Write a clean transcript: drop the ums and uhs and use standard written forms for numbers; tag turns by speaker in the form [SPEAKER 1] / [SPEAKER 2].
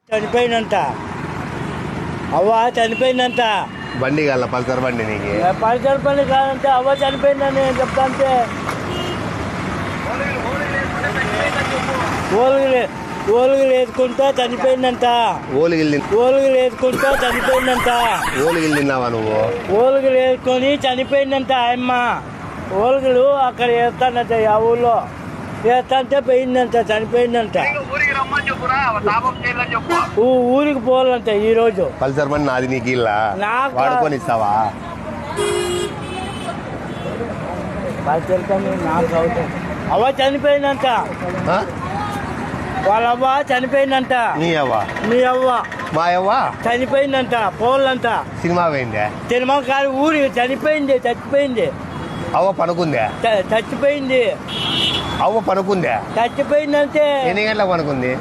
[SPEAKER 1] చనిపోయినంత అవ్వ చనిపోయిందంట.
[SPEAKER 2] బండి కాల పల్సర్ బండి నీకు
[SPEAKER 1] పల్సర్ బండి కాదంటే అవ్వ చనిపోయిందని నేను చెప్తా అంటే ఓలుగులు వేసుకుంటా చనిపోయిందంట.
[SPEAKER 2] ఓలిగిల్లి
[SPEAKER 1] ఓలుగులు వేసుకుంటా చనిపోయిందంట.
[SPEAKER 2] ఓలిగిల్లి తిన్నావా నువ్వు?
[SPEAKER 1] ఓలుగులు వేసుకొని చనిపోయిందంట ఆయమ్మ. ఓలుగులు అక్కడ వేస్తానంట ఆ ఊళ్ళో వేస్తాంటే పోయిందంట, చనిపోయిందంట. ఊరికి పోవాలంట ఈ రోజు.
[SPEAKER 2] పల్సర్ బండి నాది, నీకు ఇల్లా
[SPEAKER 1] నాకు
[SPEAKER 2] వాడుకొని ఇస్తావా?
[SPEAKER 1] పల్సర్ బండి నాకు అవుతుంది. అవ్వ చనిపోయిందంట,
[SPEAKER 2] ఆ?
[SPEAKER 1] వాళ్ళ అవ్వ చనిపోయిందంట.
[SPEAKER 2] నీ అవ్వ?
[SPEAKER 1] మీ అవ్వ
[SPEAKER 2] మా అవ్వ
[SPEAKER 1] చనిపోయిందంట, పోవాలంట.
[SPEAKER 2] సినిమా పోయిందే?
[SPEAKER 1] సినిమా కాదు, ఊరి చచ్చిపోయింది.
[SPEAKER 2] అవ్వ పనుకుందే?
[SPEAKER 1] చచ్చిపోయింది.
[SPEAKER 2] అవ్వ పనుకుందే?
[SPEAKER 1] చచ్చిపోయిందంటే
[SPEAKER 2] ఎన్ని గంటలకు పనుకుంది?